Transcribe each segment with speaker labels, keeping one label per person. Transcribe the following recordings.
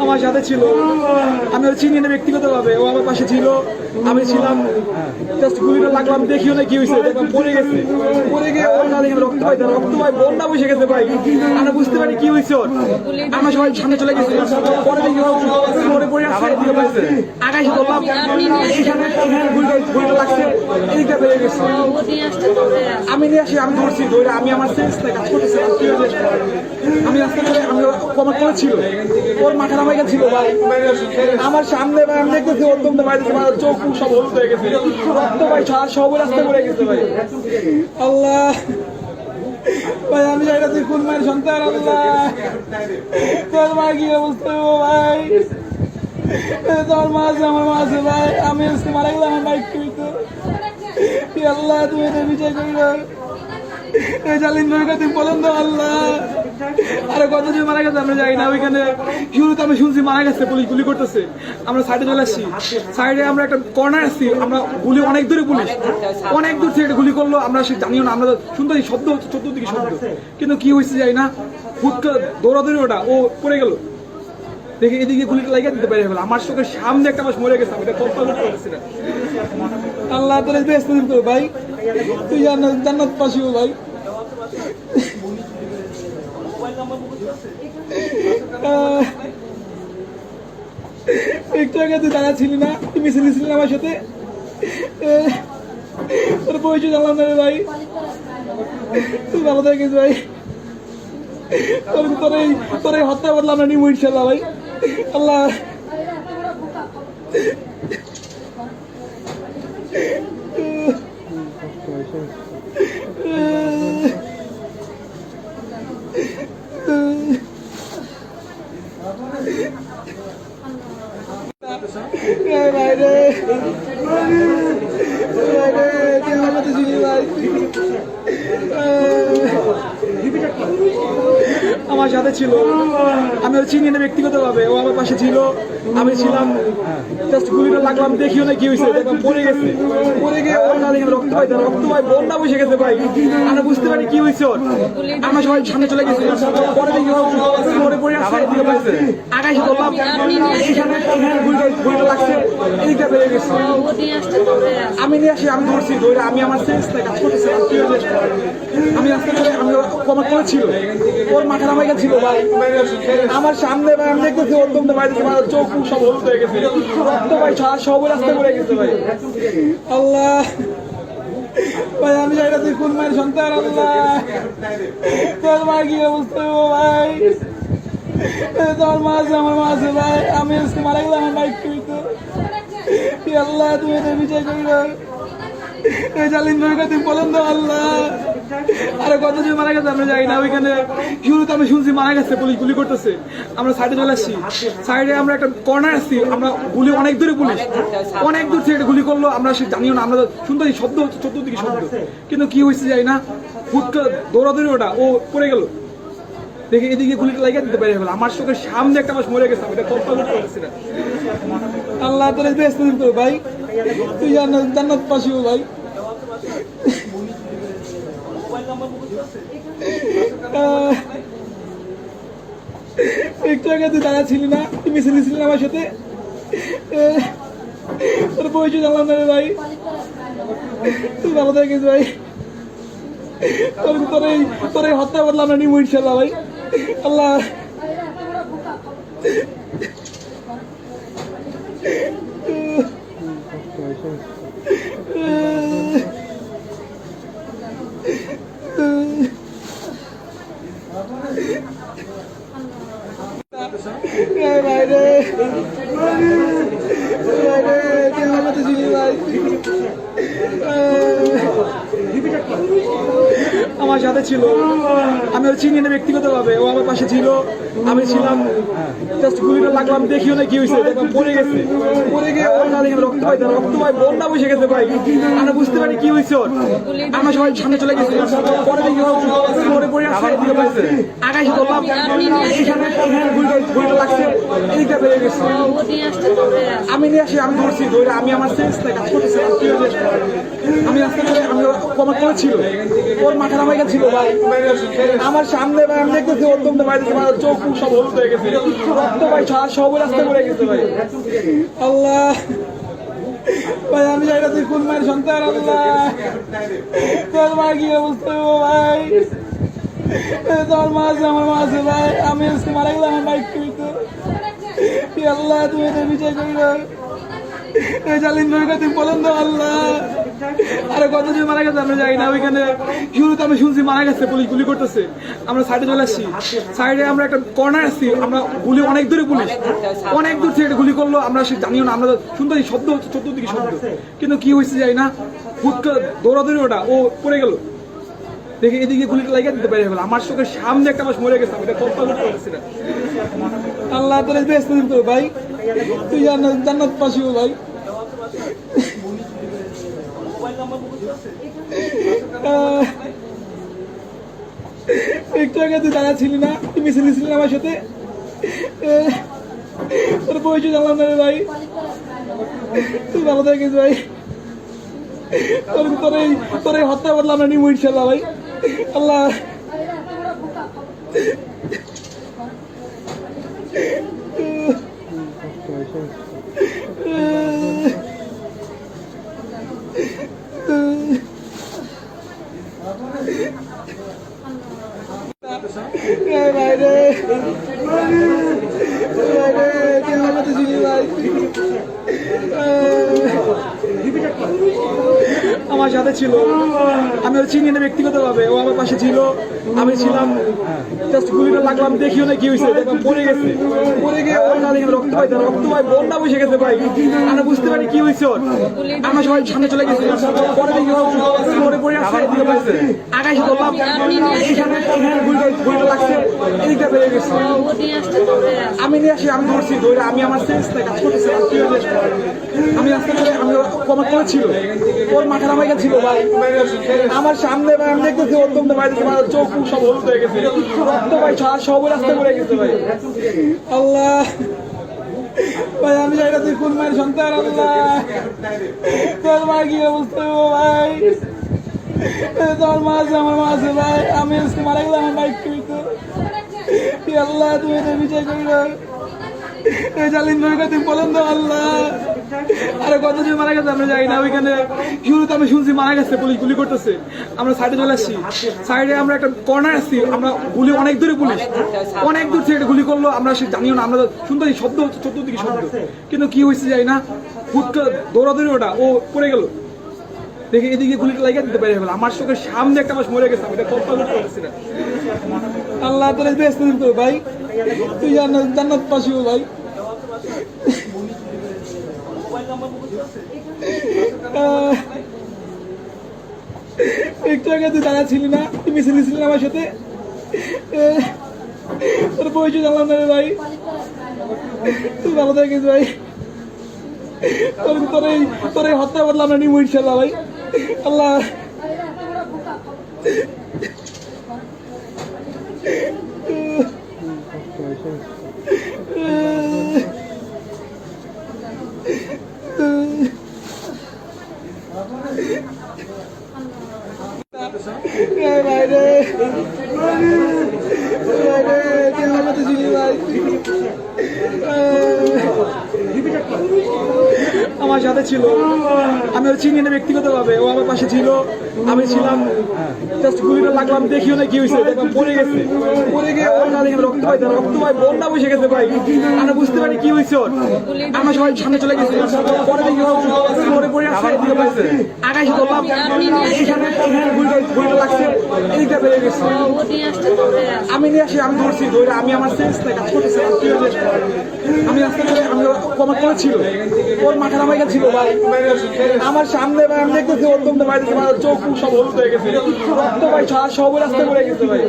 Speaker 1: আমার সাথে ছিল, আমি ওর চিনি না ব্যক্তিগতভাবে, ও আমার পাশে ছিল, আমি ছিলাম, জাস্ট গুলিটা লাগলাম, দেখিও না কি হয়েছে, দেখলাম পড়ে গেছে, পড়ে গিয়ে ওর না দেখে রক্ত ভাই বন্যা বসে গেছে ভাই, আমরা বুঝতে পারি কি হয়েছে ওর, আমরা সবাই সামনে চলে গেছি, পরে দেখি পরে পড়ে আসছে, আগাইছে ধরলাম, এখানে গুলিটা লাগছে, এদিকটা বেড়ে গেছে, আমি নিয়ে আসি, আমি ধরছি, ধরে আমি আমার সেন্সটা কাজ করতেছি, আমি রাস্তা করে আমি কমার করেছিল, ওর মাথা নামাই গেছিল ভাই, আমার সামনে ভাই আমি দেখতেছি ওর তোমরা বাইরে চোখ সব হলুদ হয়ে গেছে, রক্ত ভাই সব রাস্তা করে গেছে ভাই, আল্লাহ ভাই আমি জানি না তুই কোন মায়ের সন্তান, আল্লাহ তোর মা কি অবস্থা ভাই, তোর মা আছে আমার মা আছে ভাই, আমি আজকে মারা গেলাম আমার বাইক তো আল্লাহ তুমি এটা বিচার করি না, জালিম ভাইকে তুমি বলেন তো আল্লাহ, আরে কতজন মারা গেছে আমরা যাই না, ওইখানে শুরুতে আমি শুনছি মারা গেছে, পুলিশ গুলি করতেছে, আমরা সাইডে চলে আসছি, সাইডে আমরা একটা কর্নার আসছি, আমরা গুলি অনেক দূরে, পুলিশ অনেক দূর থেকে গুলি করলো, আমরা সে জানিও না, আমরা শুনতে শব্দ চতুর্দিকে শব্দ, কিন্তু কি হয়েছে যাই না, হুট দৌড়াদৌড়ি ওটা ও পড়ে গেল, দেখে এদিকে গুলিটা লাগিয়ে দিতে পারে, আমার চোখের সামনে একটা মাস মরে গেছে, আমি এটা কল্পনা করতে পারছি না, আল্লাহ তোর বেশ তো ভাই, তুই জান্নাত পাশিও ভাই, একটু আগে তুই দাঁড়া ছিলি না, তুই মিছিল ছিলি না আমার সাথে, তোর পরিচয় জানলাম না রে ভাই, তুই ভালো থাকিস ভাই, তোর এই হত্যা বদলা আমরা নিবো ইনশাল্লাহ ভাই, আল্লাহ আমার সাথে ছিল, আমি ওর চিনি না ব্যক্তিগতভাবে, ও আমার পাশে ছিল, আমি ছিলাম, জাস্ট গুলিটা লাগলাম, দেখিও না কি হয়েছে, দেখলাম পড়ে গেছে, পড়ে গিয়ে ওর না দেখে রক্ত ভাই বন্যা বসে গেছে ভাই, আমরা বুঝতে পারি কি হয়েছে ওর, আমরা সবাই সামনে চলে গেছি, পরে দেখি পরে পড়ে আসছে, আগাইছে ধরলাম, এখানে গুলিটা লাগছে, এদিকটা বেড়ে গেছে, আমি নিয়ে আসি, আমি ধরছি, ধরে আমি আমার সেন্সটা কাজ করতেছি, আমি রাস্তা করে আমি কমার করেছিল, ওর মাথা নামাই গেছিল ভাই, আমার সামনে ভাই আমি দেখতেছি ওর তোমরা বাইরে চোখ সব হলুদ হয়ে গেছে, রক্ত ভাই সব রাস্তা করে গেছে ভাই, আল্লাহ ভাই আমি জানি না তুই কোন মায়ের সন্তান, আল্লাহ তোর মা কি অবস্থা ভাই, তোর মা আছে আমার মা আছে ভাই, আমি আজকে মারা গেলাম আমার বাইক তো আল্লাহ তুমি এটা বিচার করি না, জালিম ভাইকে তুমি বলেন তো আল্লাহ, আরে কতজন মারা গেছে আমরা যাই না, ওইখানে শুরুতে আমি শুনছি মারা গেছে, পুলিশ গুলি করতেছে, আমরা সাইডে চলে আসছি, সাইডে আমরা একটা কর্নার আসছি, আমরা গুলি অনেক দূরে, পুলিশ অনেক দূর থেকে গুলি করলো, আমরা সে জানিও না, আমরা শুনতে শব্দ চতুর্দিকে শব্দ, কিন্তু কি হয়েছে যাই না, হুট দৌড়াদৌড়ি ওটা ও পড়ে গেল, দেখে এদিকে গুলিটা লাগিয়ে দিতে পারে, আমার চোখের সামনে একটা মাস মরে গেছে, আমি এটা কল্পনা করতে পারছি না, আল্লাহ তোর বেশ তো ভাই, তুই জান্নাত পাশিও ভাই, একটু আগে তুই দাঁড়া ছিলি না, তুই মিছিল ছিলি না আমার সাথে, তোর পরিচয় জানলাম না রে ভাই, তুই ভালো থাকিস ভাই, তোর এই হত্যা বদলা আমরা নিবো ইনশাল্লাহ ভাই, আল্লাহ আমার সাথে ছিল, আমি ওর চিনি না ব্যক্তিগতভাবে, ও আমার পাশে ছিল, আমি ছিলাম, জাস্ট গুলিটা লাগলাম দেখিও না কি হয়েছে, দেখলাম পড়ে গেছে, পড়ে গিয়ে ওর নালে রক্ত পাই, রক্ত পাই বন্যা বসে গেছে ভাই, আমরা বুঝতে পারি কি হয়েছে ওর, আমরা সবাই সামনে চলে গেছি, পরে দেখি পরে পড়ে আসছে, আকাশে ধরলাম, এখানে গুলিটা লাগছে, এদিকটা বেড়ে গেছে, আমি নিয়ে আসি, আমি ধরছি, ধরে আমি আমার সেন্স নাই কাজ করতেছি, আমি রাস্তা করে আমি কমার করেছিল, ওর মাথা নামাই গেছিল ভাই, আমার সামনে ভাই আমি দেখতেছি ওর তোমরা বাইরে আমার চোখ সব হলুদ হয়ে গেছে, রক্ত ভাই সব রাস্তা করে গেছে ভাই, আল্লাহ ভাই আমি জানি না তুই কোন মায়ের সন্তান, আল্লাহ তোর মা কি অবস্থা ভাই, তোর মা আছে আমার মা আছে ভাই, আমি আজকে মারা গেলাম আমার বাইক তুইতো, আল্লাহ তুমি এদের বিচার করি না, জালিম ভাইকে তুমি বলেন তো আল্লাহ, আরে কতজন মারা গেছে আমরা যাই না, ওইখানে শুরুতে আমি শুনছি মারা গেছে, পুলিশ গুলি করতেছে, আমরা সাইডে চলে আসছি, সাইডে আমরা একটা কর্নার আসছি, আমরা গুলি অনেক দূরে, পুলিশ অনেক দূর থেকে গুলি করলো, আমরা সে জানিও না, আমরা শুনতে শব্দ হচ্ছে চতুর্দিকে শব্দ, কিন্তু কি হয়েছে যাই না, হুট করে দৌড়াদৌড়ি ওটা ও পড়ে গেল, দেখে এদিকে গুলিটা লাগিয়ে দিতে পারে গেল, আমার চোখের সামনে একটা মাস মরে গেছে, আমি এটা কল্পনা করতে পারছি না, আল্লাহ তোর বেস্ট দিন তো ভাই, তুই জান্নাত পাশি ভাই, একটু আগে তুই দাঁড়া ছিলি না, তুই মিছিল ছিলি না আমার সাথে, তোর পরিচয় জানলাম না রে ভাই, তুই ভালো থাকিস ভাই, তোর এই হত্যা বদলা আমরা নিবো ইনশাল্লাহ ভাই, আল্লাহ আমার সাথে ছিল, আমি ওর চিনি না ব্যক্তিগতভাবে, ও আমার পাশে ছিল, আমি ছিলাম, জাস্ট গুলিটা লাগলাম দেখিও না কি হয়েছে, দেখলাম পড়ে গেছে, পড়ে গিয়ে ওর নালে রক্ত পাই বন্যা বসে গেছে ভাই, আমরা বুঝতে পারি কি হয়েছে ওর, আমরা সবাই সামনে চলে গেছি, পরে দেখি পরে পড়ে আসছে, আকাশে ধরলাম, এখানে গুলিটা লাগছে, এদিকটা বেড়ে গেছে, আমি নিয়ে আসি, আমি ধরছি, ধরে আমি আমার সেন্স নাই কাজ করতেছি, আমি রাস্তা করে আমি কমার করেছিল, ওর মাথা নামাই গেছিল ভাই, আমার সামনে ভাই আমি দেখতেছি ওর তোমরা বাইরে আমার চোখ সব হলুদ হয়ে গেছে, রক্ত ভাই সব রাস্তা করে গেছে ভাই, আল্লাহ ভাই আমি জানি না তুই কোন মায়ের সন্তান, আল্লাহ তোর মা কি অবস্থা ভাই, তোর মা আছে আমার মা আছে ভাই, আমি আজকে মারা গেলাম আমার বাইক তুইতো, আল্লাহ তুমি এদের বিচার করি না, জালিম ভাইকে তুমি বলেন তো আল্লাহ, আরে কতজন মারা গেছে আমরা যাই না, ওইখানে শুরুতে আমি শুনছি মারা গেছে, পুলিশ গুলি করতেছে, আমরা সাইডে চলে আসছি, সাইডে আমরা একটা কর্নার আসছি, আমরা গুলি অনেক দূরে, পুলিশ অনেক দূর থেকে গুলি করলো, আমরা সে জানিও না, আমরা শুনতে শব্দ হচ্ছে চতুর্দিকে শব্দ, কিন্তু কি হয়েছে যাই না, হুট করে দৌড়াদৌড়ি ওটা ও পড়ে গেল, দেখে এদিকে গুলিটা লাগিয়ে দিতে পারে গেল, আমার চোখের সামনে একটা মাস মরে গেছে, আমি এটা কল্পনা করতে পারছি না, আল্লাহ তোর বেস্ট দিন তো ভাই, তুই জান্নাত পাশি ভাই, একটু আগে তুই দাঁড়া ছিলি না, তুই মিছিল ছিলি না আমার সাথে, তোর পরিচয় জানলাম না রে ভাই, তুই ভালো থাকিস ভাই, তোর এই হত্যা বদলা আমরা নিবো ইনশাল্লাহ ভাই, আল্লাহ আমার সাথে ছিল, আমি ওর চিনি না ব্যক্তিগতভাবে, ও আমার পাশে ছিল, আমি ছিলাম, জাস্ট গুলিটা লাগলাম দেখিও না কি হয়েছে, দেখলাম পড়ে গেছে, পড়ে গিয়ে ওর নালে রক্ত পাই বন্যা বসে গেছে ভাই, আমরা বুঝতে পারি কি হয়েছে ওর, আমরা সবাই সামনে চলে গেছি, পরে দেখি পরে পড়ে আসছে, আকাশে ধরলাম, এখানে গুলিটা লাগছে, এদিকটা বেড়ে গেছে, আমি নিয়ে আসি, আমি ধরছি, ধরে আমি আমার সেন্স নাই কাজ করতেছি, আমি রাস্তা করে আমি কমার করেছিল, ওর মাথা নামাই গেছিল ভাই, ভাই আমার সামনে ভাই আমি দেখতেছি অত্যন্ত ভাই আমার চোখ মুখ সব হলুদ হয়ে গেছে রক্ত ভাই সব রাস্তা পড়ে গেছে ভাই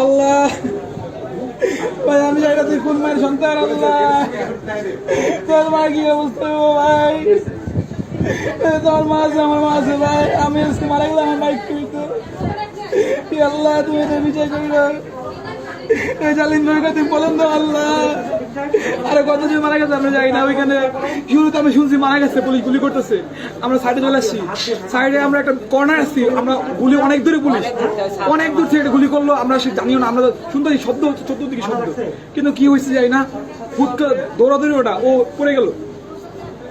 Speaker 1: আল্লাহ ভাই আমি জানি না তুই কোন মায়ের সন্তান আল্লাহ তোর মা কি অবস্থা ভাই তোর মা আছে আমার মা আছে ভাই আমি আজকে মারা গেলাম আমার বাইক তুই আল্লাহ তুমি এদের বিচার করি না জালিম ভাইকে তুমি বলেন তো আল্লাহ আরে কতজন মারা গেছে আমরা যাই না ওইখানে শুরুতে আমি শুনছি মারা গেছে পুলিশ গুলি করতেছে আমরা সাইডে চলে আসছি সাইডে আমরা একটা কর্নার আসছি আমরা গুলি অনেক দূরে পুলিশ অনেক দূর থেকে গুলি করলো আমরা সে জানিও না আমরা শুনতে শব্দ হচ্ছে চতুর্দিকে শব্দ কিন্তু কি হয়েছে যাই না হুট দৌড়াদৌড়ি ওটা ও পড়ে গেল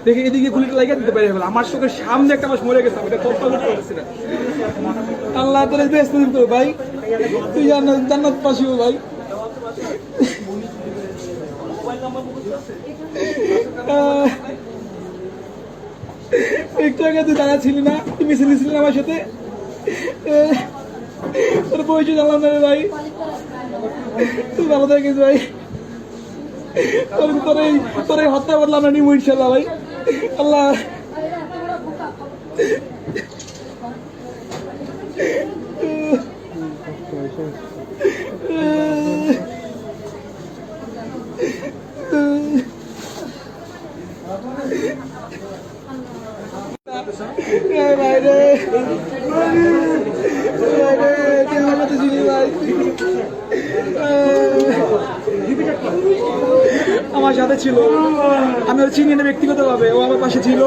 Speaker 1: দেখে এদিকে গুলিটা লাগিয়ে দিতে পারি আমার চোখের সামনে একটা মাস মরে গেছে আমি এটা কল্পনা করতে পারছি না আল্লাহ তোর বেস্ট দিন তোর ভাই তুই জান্নাত পাশি ভাই একটু আগে তুই দাঁড়া ছিলি না তুই মিছিল নিছিলি আমার সাথে তোর পরিচয় জানলাম না রে ভাই তুই ভালো থাকিস ভাই তোর এই হত্যা বদলা আমরা নিবো ইনশাল্লাহ ভাই আল্লাহ আমার সাথে ছিল আমি ওর চিনি না ব্যক্তিগত ভাবে ও আমার পাশে ছিল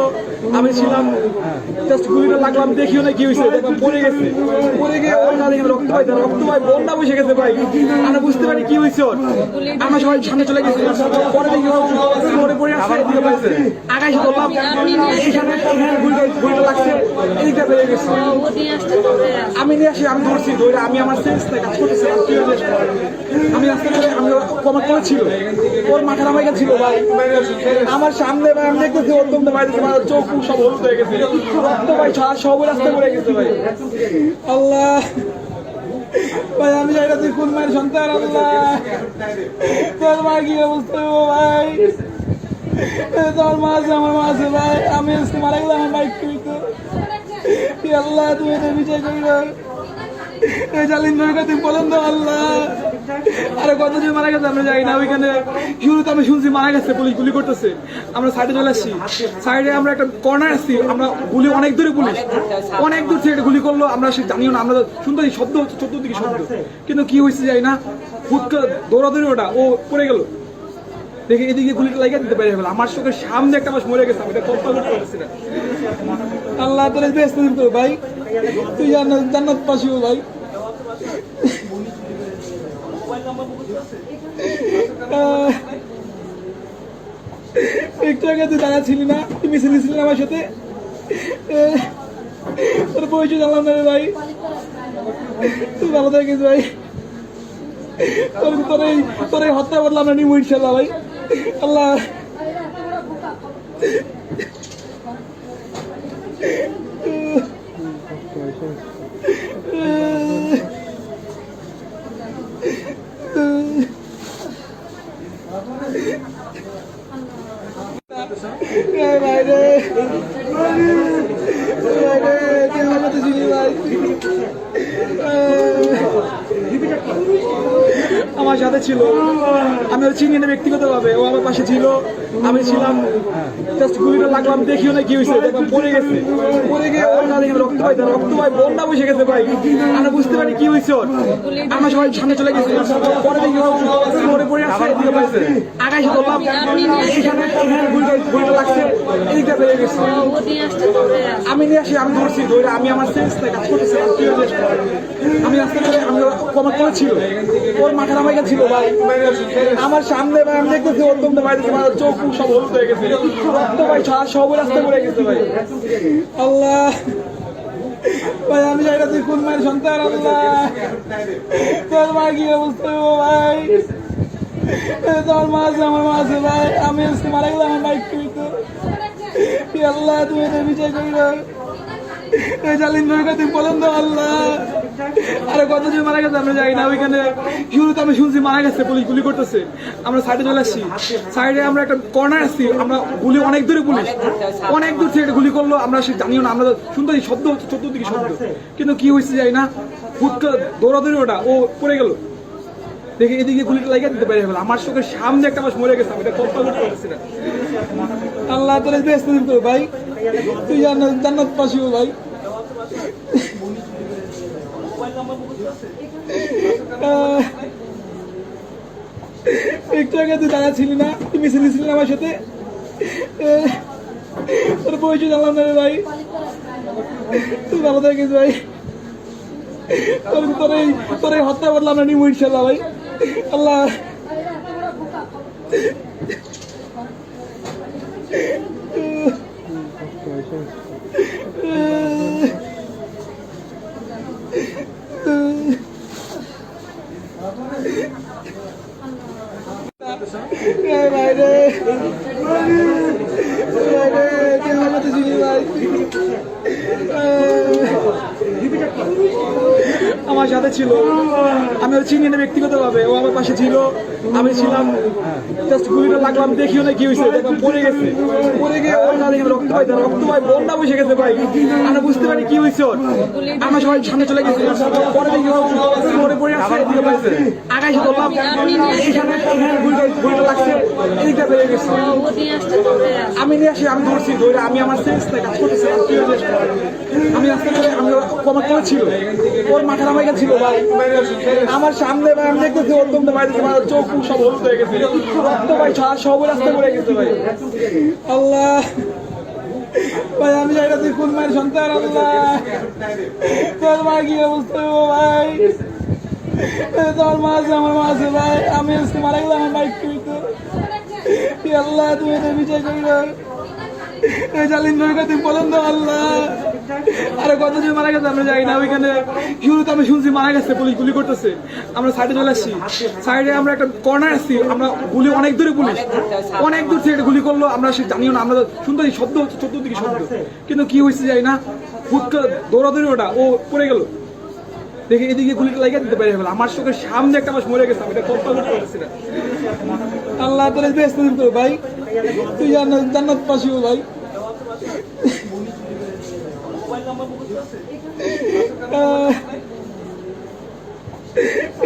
Speaker 1: আমি ছিলাম জাস্ট গুলিটা লাগলাম দেখিও না কি হয়েছে দেখলাম পড়ে গেছে পড়ে গিয়ে ওর না দেখে রক্ত ভাই বন্যা বসে গেছে ভাই আমরা বুঝতে পারি কি হয়েছে ওর আমরা সবাই সামনে চলে গেছি পরে দেখি পরে পড়ে আসছে এদিকে পাইছে আগাই বললাম এখানে গুলিটা লাগছে এদিকটা বেরিয়ে গেছে আমি নিয়ে আসি আমি ধরছি ধরে আমি আমার সেন্সটা কাজ করতেছি আমি রাস্তা করে আমি কমার করেছিল ওর মাথার আমার ছিল ভাই আমার সামনে ভাই আমি দেখতেছি অত্যন্ত ভাই আমার চোখ মুখ সব হলুদ হয়ে গেছে রক্ত ভাই সব রাস্তা পড়ে গেছে ভাই আল্লাহ ভাই আমি জানি না তুই কোন মায়ের সন্তান আল্লাহ তোর মা কি অবস্থা ভাই তোর মা আছে আমার মা আছে ভাই আমি আজকে মারা গেলাম আমার বাইক তুই আল্লাহ তুমি এদের বিচার করি না জালিম ভাইকে তুমি বলেন তো আল্লাহ আরে কতজন মারা গেছে আমরা যাই না ওইখানে শুরুতে আমি শুনছি মারা গেছে পুলিশ গুলি করতেছে আমরা সাইডে চলে আসছি সাইডে আমরা একটা কর্নার আসছি আমরা গুলি অনেক দূরে পুলিশ অনেক দূর থেকে গুলি করলো আমরা সে জানিও না আমরা শুনতে শব্দ হচ্ছে চতুর্দিকে শব্দ কিন্তু কি হয়েছে যাই না হুট দৌড়াদৌড়ি ওটা ও পড়ে গেল দেখে এদিকে গুলিটা লাগিয়ে দিতে পারি আমার চোখের সামনে একটা মাস মরে গেছে আমি এটা কল্পনা করতে পারছি না আল্লাহ তোর বেস্ট দিন তোর ভাই তুই জান্নাত পাশি ভাই একটু আগে তুই দাঁড়া ছিলি না তুই মিছিল নিছিলি আমার সাথে তোর পরিচয় জানলাম না রে ভাই তুই ভালো থাকিস ভাই তোর এই হত্যা বদলা আমরা নিবো ইনশাল্লাহ ভাই আল্লাহ আমার সাথে ছিল আমি ওর চিনি না ব্যক্তিগত ভাবে ও আমার পাশে ছিল আমি ছিলাম জাস্ট গুলিটা লাগলাম দেখিও না কি হয়েছে দেখলাম পড়ে গেছে পড়ে গিয়ে ওর না দেখে রক্ত ভাই বন্যা বসে গেছে ভাই আমরা বুঝতে পারি কি হয়েছে ওর আমরা সবাই সামনে চলে গেছি পরে দেখি পরে পড়ে আসছে এদিকে পাইছে আগাই বললাম এখানে গুলিটা লাগছে এদিকটা বেরিয়ে গেছে আমি নিয়ে আসি আমি ধরছি ধরে আমি আমার সেন্সটা কাজ করতেছি আমি রাস্তা করে আমি কমার করেছিল ওর মাথার আমার ছিল ভাই আমার সামনে ভাই আমি দেখতেছি অত্যন্ত ভাই আমার চোখ মুখ সব হলুদ হয়ে গেছে রক্ত ভাই সব রাস্তা পড়ে গেছে ভাই আল্লাহ ভাই আমি জানি না তুই কোন মায়ের সন্তান আল্লাহ তোর মা কি অবস্থা ভাই তোর মা আছে আমার মা আছে ভাই আমি আজকে মারা গেলাম আমার বাইক তুই আল্লাহ তুমি এদের বিচার করি না জালিম ভাইকে তুমি বলেন তো আল্লাহ আরে কতজন মারা গেছে আমরা জানি না। ওইখানে শুরুতে আমি শুনছি মারা গেছে, পুলিশ গুলি করতেছে। আমরা সাইডে চলে আসছি, সাইডে আমরা একটা কর্নার আসছি, আমরা গুলি অনেক দূরে, পুলিশ অনেক দূর থেকে গুলি করলো। আমরা সে জানিও না, আমরা শুনতেছি শব্দ হচ্ছে চতুর্দিকে শব্দ, কিন্তু কি হয়েছে জানি না। হুট দৌড়াদৌড়ি ওটা ও পড়ে গেল, দেখে এদিকে গুলিটা লাগিয়ে দিতে পারে। আমার চোখের সামনে একটা মাস মরে গেছে, আমি এটা কল্পনা করতে পারছি না। আল্লাহ তোর বেস্ট দিন তোর ভাই, তুই জান্নাত পাশি ও ভাই। একটু আগে তুই দাঁড়া ছিলি না, তুই মিছিল ছিলি আমার সাথে, তোর পরিচয় জানলাম না রে ভাই। তুই ভালো থাকিস ভাই, তোর এই হত্যা বদলা আমরা নিবো ইনশাল্লাহ ভাই। আল্লাহ ভাই রে, আমার সাথে ছিল, আমি ওর চিনি না ব্যক্তিগতভাবে, ও আমার পাশে ছিল, আমি ছিলাম। জাস্ট গুলিটা লাগলাম, দেখিও না কি হয়েছে, দেখলাম পড়ে গেছে। পড়ে গিয়ে ওর না দেখে রক্ত পাই বন্যা বসে গেছে ভাই। আমরা বুঝতে পারি কি হয়েছে ওর। আমরা সবাই সামনে চলে গেছি, পরে দেখি পড়ে আসছে, এদিকে পাইছে আগাইছে ধরলাম, এইখানে গুলিটা লাগছে, এদিকটা বেরিয়ে গেছে। আমি নিয়ে আসি, আমি ধরছি, ধরে আমি আমার সেন্সটা কাজ করতেছি, আমি রাস্তা করে আমি কমার করেছিল, ওর মাথা নামাই গেছিল ভাই আমার সামনে ভাই। আমি দেখতেছি ওর তোমরা ভাই, তোমার চোখ সব হলুদ হয়ে গেছে, রক্ত ভাই সব রাস্তা করে গেছে ভাই। আল্লাহ ভাই, আমি জানি না তুই কোন মায়ের সন্তান। আল্লাহ তোর মা কি অবস্থা ভাই, তোর মা আছে, আমার মা আছে ভাই। আমি আজকে মারা গেলাম, আমার বাইক তুইতো। আল্লাহ তুমি এদের বিচার করি না, জালিম তুমি বলেন তো আল্লাহ। আরে কতজন মারা গেছে আমরা জানি না। ওইখানে শুরুতে আমি শুনছি মারা গেছে, পুলিশ গুলি করতেছে। আমরা সাইডে চলে আসছি, সাইডে আমরা একটা কর্নার আসছি, আমরা গুলি অনেক দূরে, পুলিশ অনেক দূর থেকে গুলি করলো। আমরা সে জানিও না, আমরা শুনতেছি শব্দ হচ্ছে চতুর্দিকে শব্দ, কিন্তু কি হয়েছে জানি না। হুট দৌড়াদৌড়ি ওটা ও পড়ে গেল, দেখে এদিকে গুলিটা লাগিয়ে দিতে পারে। আমার চোখের সামনে একটা মাস মরে গেছে, আমি এটা কল্পনা করতে পারছি না। আল্লাহ তোর বেস্ট দিন তোর ভাই, তুই জান্নাত পাশি ও ভাই।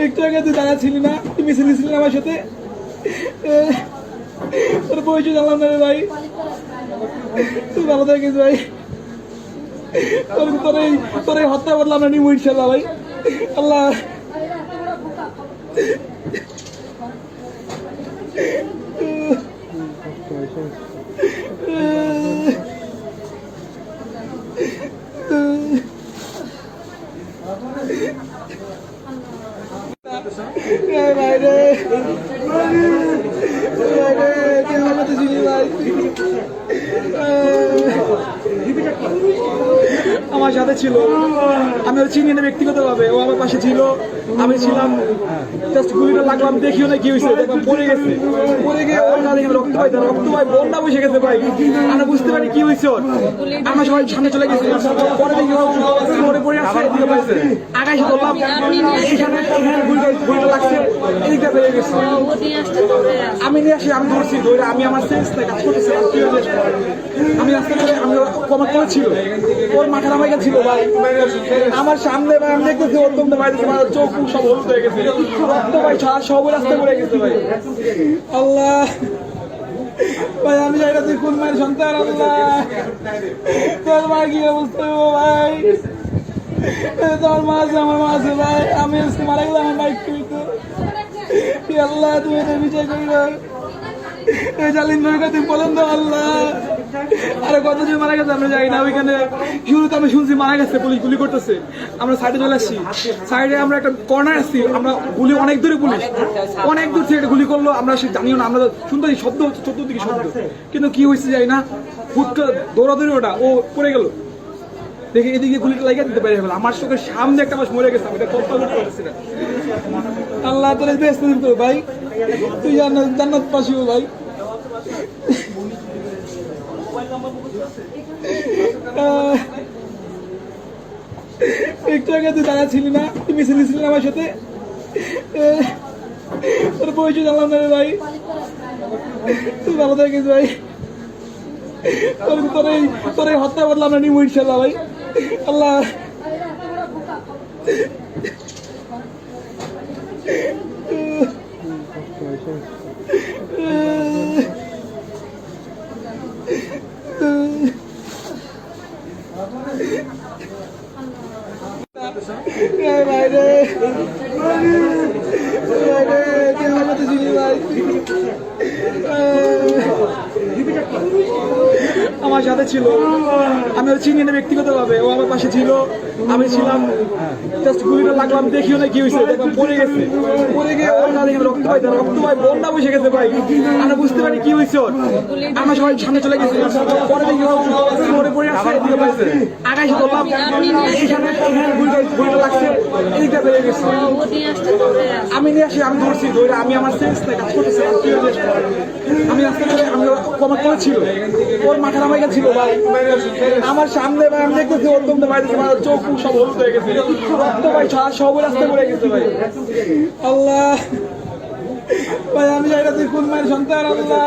Speaker 1: একটু আগে তুই দাঁড়া ছিলি না, তুই মিছিল ছিলি আমার সাথে, তোর পরিচয় জানলাম না রে ভাই। তুই ভালো থাকিস ভাই, তোর এই হত্যা বদলা আমরা নিবো ইনশাল্লাহ ভাই। আল্লাহ ভাই রে, আমার সাথে ছিল, আমি ওর চিনি না ব্যক্তিগতভাবে, ও আমার পাশে ছিল, আমি ছিলাম। জাস্ট গুলিটা লাগলাম, দেখিও না কি হয়েছে, দেখলাম পড়ে গেছে। পড়ে গিয়ে ওর না দেখে রক্ত পাই বন্যা বসে গেছে ভাই। আমরা বুঝতে পারি কি হয়েছে ওর। আমরা সবাই সামনে চলে গেছি, পরে দেখি পড়ে আসছে, এদিকে পাইছে আগাইছে ধরলাম, এইখানে গুলিটা লাগছে, এদিকটা বেরিয়ে গেছে। আমি নিয়ে আসি, আমি ধরছি, ধরে আমি আমার সেন্সটা কাজ করতেছি। আমি রাস্তা করে আমি কমার করেছিল, ওর মাথা নামাই গেছিল ভাই আমার সামনে ভাই। আমি দেখতেছি ওর তোমরা ভাই, তোমার চোখ সব হলুদ হয়ে গেছে, রক্ত ভাই সব রাস্তা করে গেছে ভাই। আল্লাহ ভাই, আমি জানি না তুই কোন মায়ের সন্তান। আল্লাহ তোর মা কি অবস্থা ভাই, তোর মা আছে, আমার মা আছে ভাই। আমি আজকে মারা গেলাম, আমার বাইক তুইতো। আল্লাহ তুমি এদের বিচার করি না, জালিম তুমি বলেন তো আল্লাহ। আরে কতজন মারা গেছে আমরা জানি না। ওইখানে শুরুতে আমি শুনছি মারা গেছে, পুলিশ গুলি করতেছে। আমরা সাইডে চলে আসছি, সাইডে আমরা একটা কর্নার আসছি, আমরা গুলি অনেক দূরে, পুলিশ অনেক দূর থেকে গুলি করলো। আমরা সে জানিও না, আমরা শুনতেছি শব্দ হচ্ছে চতুর্দিকে শব্দ, কিন্তু কি হয়েছে জানি না। হুট দৌড়াদৌড়ি ওটা ও পড়ে গেল, দেখে এদিকে গুলিটা লাগিয়ে দিতে পারে। আমার চোখের সামনে একটা মাস মরে গেছে, আমি এটা কল্পনা করতে পারছি না। আল্লাহ তোর বেস্ট দিন তোর ভাই, তুই জান্নাত পাশি ও ভাই। একটু আগে তুই দাঁড়া ছিলি না, তুই মিছিল দিছিলি আমার সাথে। তোর পরিচয় জানলাম না রে ভাই, তুই ভালো থাকিস ভাই। তোর এই হত্যা বদলা আমরা নিবো ইনশাল্লাহ ভাই। আল্লাহ ভাই রে, আমার সাথে ছিল, আমি ওর চিনি না ব্যক্তিগতভাবে, ও আমার পাশে ছিল, আমি ছিলাম। জাস্ট গুলিটা লাগলাম, দেখিও না কি হয়েছে, দেখলাম পড়ে গেছে। পড়ে গিয়ে ওর না দেখে রক্ত পাই বন্যা বসে গেছে ভাই। আমরা বুঝতে পারি কি হয়েছে ওর। আমরা সবাই সামনে চলে গেছি, পরে দেখি পরে পড়ে আসছে, এদিকে পাইছে আগাইছে ধরলাম, এখানে গুলিটা লাগছে, এদিকটা বেরিয়ে গেছে। আমি নিয়ে আসি, আমি ধরছি, ধরে আমি আমার সেন্স নাই কাজ করতেছে, আমি রাস্তা করে আমি কমার করেছিল, ওর মাথা নামাই গেছিল ভাই আমার সামনে ভাই। আমি দেখতেছি ওর তোমরা ভাই, আমার চোখ সব হলুদ হয়ে গেছে, রক্ত ভাই সব রাস্তা পড়ে গেছে ভাই। আল্লাহ ভাই, আমি জানি না তুই কোন মায়ের সন্তান। আল্লাহ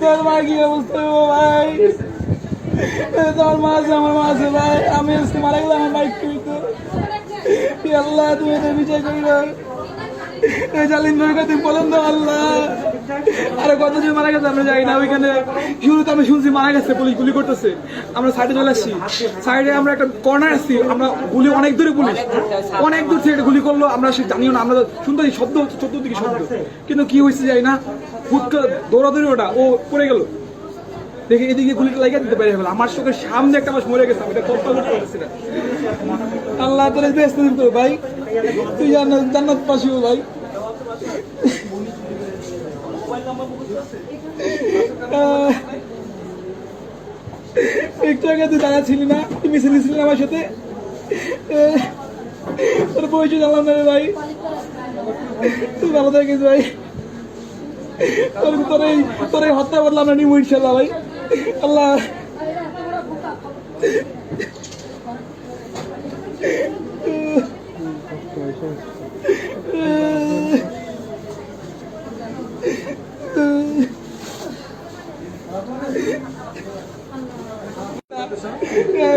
Speaker 1: তোর মা কি অবস্থা ভাই, তোর মা আছে, আমার মা আছে ভাই। আমি আজকে মারা গেলাম, আমার বাইক তুইতো। আল্লাহ তুমি এদের বিচার করি না, জালিম ভাইকে তুমি বলেন তো আল্লাহ। আরে কতজন মারা গেছে আমরা যাই না, ওইখানে শুরুতে আমি শুনছি মারা গেছে, পুলিশ গুলি করতেছে। আমরা সাইডে চলে আসছি, সাইডে আমরা একটা কর্নার আসছি, আমরা গুলি অনেক দূরে, পুলিশ অনেক দূর থেকে গুলি করলো, আমরা সে জানিও না। আমরা শুনতে শব্দ চতুর্দিকে শব্দ, কিন্তু কি হয়েছে যাই না, হুট করে দৌড়াদৌড়ি ওটা ও পড়ে গেল, দেখে এদিকে গুলিটা লাগিয়ে দিতে পারে গেল। আমার চোখের সামনে একটা মাস মরে গেছে, আমি এটা কল্পনা করতে পারছি না। আল্লাহ তোর বেস্ট দিন ভাই, তুই জান্নাত পাশিও ভাই। একটু আগে তুই দাঁড়া ছিলি না, তুই মিছিল দিছিলি আমার সাথে। তোর পরিচয় জানলাম না রে ভাই, তুই ভালো থাকিস ভাই। তোর এই হত্যা বদলা আমরা নিবো ইনশাল্লাহ ভাই। আল্লাহ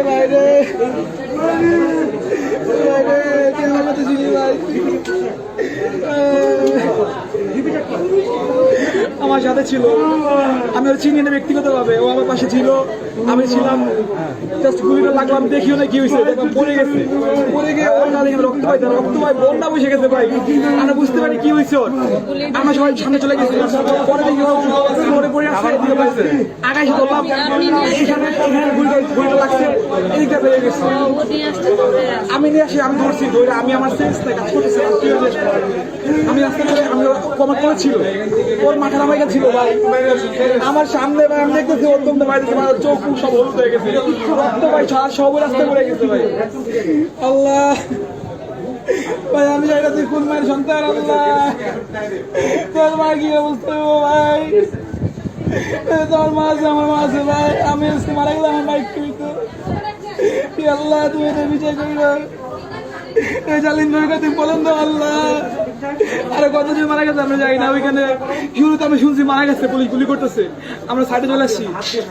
Speaker 1: ভাই রে, আমার সাথে ছিল, আমি ওর চিনি না ব্যক্তিগতভাবে, ও আমার পাশে ছিল, আমি ছিলাম। জাস্ট গুলিটা লাগলাম, দেখিও না কি হয়েছে, দেখলাম পড়ে গেছে। পড়ে গিয়ে ওর না দেখে রক্ত পাই বন্যা বসে গেছে ভাই। আমরা বুঝতে পারি কি হয়েছে ওর। আমরা সবাই সামনে চলে গেছি, পরে দেখি পরে পড়ে আসছে, এদিকে পাইছে আগাইছে ধরলাম, এখানে গুলিটা লাগছে, এদিকটা বেরিয়ে গেছে। আমি নিয়ে আসি, আমি ধরছি, ধরে আমি আমার সেন্স নাই কাজ করতেছে, আমি রাস্তা করে আমি কমার করেছিল, ওর মাথা নামাই গেছিল ভাই আমার সামনে ভাই। আমি দেখতেছি ওর তোমরা ভাই, আমার চোখ সব হলুদ হয়ে গেছে, রক্ত ভাই সব রাস্তা পড়ে গেছে ভাই। আল্লাহ ভাই, আমি জানি না তুই কোন মায়ের সন্তান। আল্লাহ তোর মা কি অবস্থা ভাই, তোর মা আছে, আমার মা আছে ভাই। আমি আজকে মারা গেলাম, আমার বাইক তুইতো। আল্লাহ তুমি এদের বিচার করি না, জালিম ভাইকে তুমি বলেন তো আল্লাহ। আরে কতজন মারা গেছে আমরা যাই না, ওইখানে শুরুতে আমি শুনছি মারা গেছে, পুলিশ গুলি করতেছে। আমরা সাইডে চলে আসছি,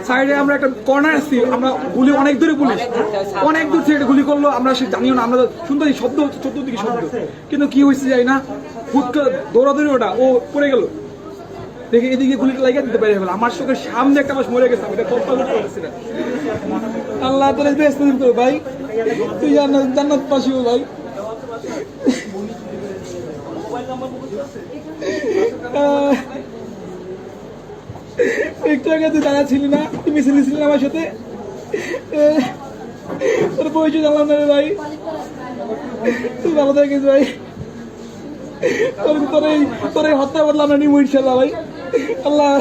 Speaker 1: সাইডে আমরা একটা কর্নার আসছি, আমরা গুলি অনেক দূরে, পুলিশ অনেক দূর থেকে গুলি করলো, আমরা সে জানিও না। আমরা শুনতে শব্দ চতুর্দিকে শব্দ, কিন্তু কি হয়েছে যাই না, হুট করে দৌড়াদৌড়ি ওটা ও পড়ে গেল, দেখে এদিকে গুলিটা লাগিয়ে দিতে পারে গেল। আমার চোখের সামনে একটা মাস মরে গেছে, আমি এটা কল্পনা করতে পারছি না। আল্লাহ তোর বেস্ট দিন ভাই, তুই জান্নাত পাশিও ভাই। একটু আগে তুই দাঁড়া ছিলি না, তুই মিছিল দিছিলি আমার সাথে। তোর পরিচয় জানলাম না রে ভাই, তুই ভালো থাকিস ভাই। তোর এই হত্যা বদলা আমরা নিবো ইনশাল্লাহ ভাই। আল্লাহ